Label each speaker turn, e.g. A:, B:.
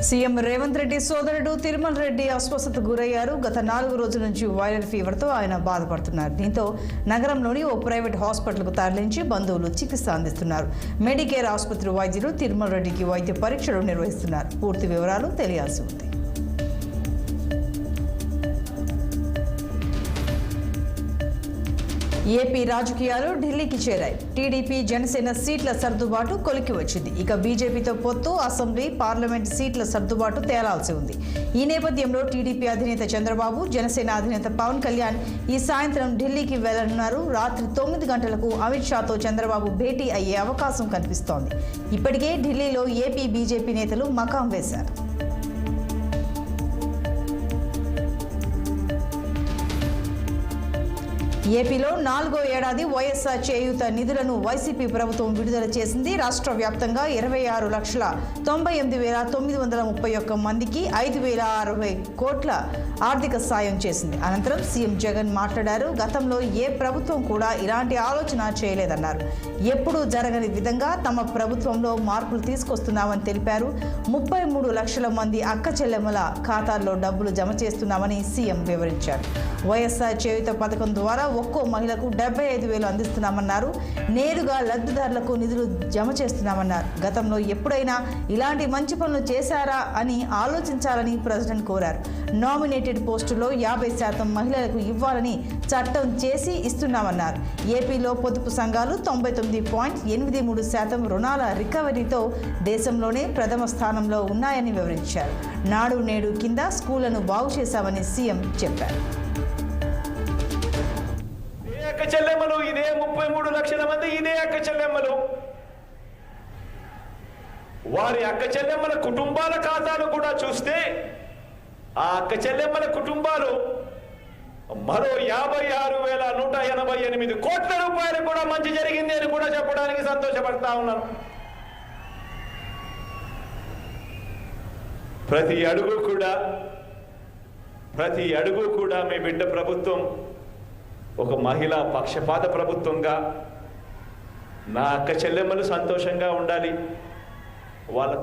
A: CM Revanth Reddy సోదరుడు తిరుమల రెడ్డి అస్వస్థతకు గురయ్యారు. గత 4 రోజుల నుంచి వైరల్ ఫీవర్తో ఆయన బాధపడుతున్నారు. దీంతో నగరంలోని ఓ ప్రైవేట్ హాస్పిటల్కు తరలించి బంధువులు చికిత్స అందిస్తున్నారు. మెడికేర్ ఆసుపత్రి వైద్యులు తిరుమల రెడ్డికి వైద్య పరీక్షలు నిర్వహిస్తున్నారు. పూర్తి వివరాలు తెలియాల్సి ఉంది. ఏపీ రాజకీయాలు ఢిల్లీకి చేరాయి. టీడీపీ జనసేన సీట్ల సర్దుబాటు కొలికి వచ్చింది. ఇక బీజేపీతో పొత్తు, అసెంబ్లీ, పార్లమెంట్ సీట్ల సర్దుబాటు తేలాల్సి ఉంది. ఈ నేపథ్యంలో టీడీపీ అధినేత చంద్రబాబు, జనసేన అధినేత పవన్ కళ్యాణ్ ఈ సాయంత్రం ఢిల్లీకి వెళ్లనున్నారు. రాత్రి 9 గంటలకు అమిత్ షాతో చంద్రబాబు భేటీ అయ్యే అవకాశం కనిపిస్తోంది. ఇప్పటికే ఢిల్లీలో ఏపీ బీజేపీ నేతలు మకాం వేశారు. ఏపీలో 4వ ఏడాది వైఎస్ఆర్ చేయూత నిధులను వైసీపీ ప్రభుత్వం విడుదల చేసింది. రాష్ట్ర వ్యాప్తంగా 26,98,931 మందికి 5,060 కోట్ల ఆర్థిక సాయం చేసింది. అనంతరం సీఎం జగన్ మాట్లాడారు. గతంలో ఏ ప్రభుత్వం కూడా ఇలాంటి ఆలోచన చేయలేదన్నారు. ఎప్పుడూ జరగని విధంగా తమ ప్రభుత్వంలో మార్పులు తీసుకొస్తున్నామని తెలిపారు. 33 లక్షల మంది అక్క చెల్లెమ్మల ఖాతాల్లో డబ్బులు జమ చేస్తున్నామని సీఎం వివరించారు. వైఎస్ఆర్ చేయూత పథకం ద్వారా ఒక్కో మహిళకు 75,000 అందిస్తున్నామన్నారు. నేరుగా లబ్ధిదారులకు నిధులు జమ చేస్తున్నామన్నారు. గతంలో ఎప్పుడైనా ఇలాంటి మంచి పనులు చేశారా అని ఆలోచించాలని ప్రెసిడెంట్ కోరారు. నామినేటెడ్ పోస్టుల్లో 50% మహిళలకు ఇవ్వాలని చట్టం చేసి ఇస్తున్నామన్నారు. ఏపీలో పొదుపు సంఘాలు 99.83% రుణాల రికవరీతో దేశంలోనే ప్రథమ స్థానంలో ఉన్నాయని వివరించారు. నాడు నేడు కింద స్కూళ్లను బాగు చేశామని సీఎం చెప్పారు.
B: అక్క చెల్లెమ్మలు ఇదే 33 లక్షల మంది ఇదే అక్క చెల్లెమ్మలు వారి అక్క చెల్లెమ్మల కుటుంబాల ఖాతాలు కూడా చూస్తే ఆ అక్క చెల్లెమ్మల కుటుంబాలు మరో 56,188 కోట్ల రూపాయలు కూడా మంచి జరిగింది అని కూడా చెప్పడానికి సంతోషపడతా ఉన్నాను. ప్రతి అడుగు కూడా మీ బిడ్డ ప్రభుత్వం ఒక మహిళా పక్షపాత ప్రభుత్వంగా నా అక్క చెల్లెమ్మలు సంతోషంగా ఉండాలి, వాళ్ళ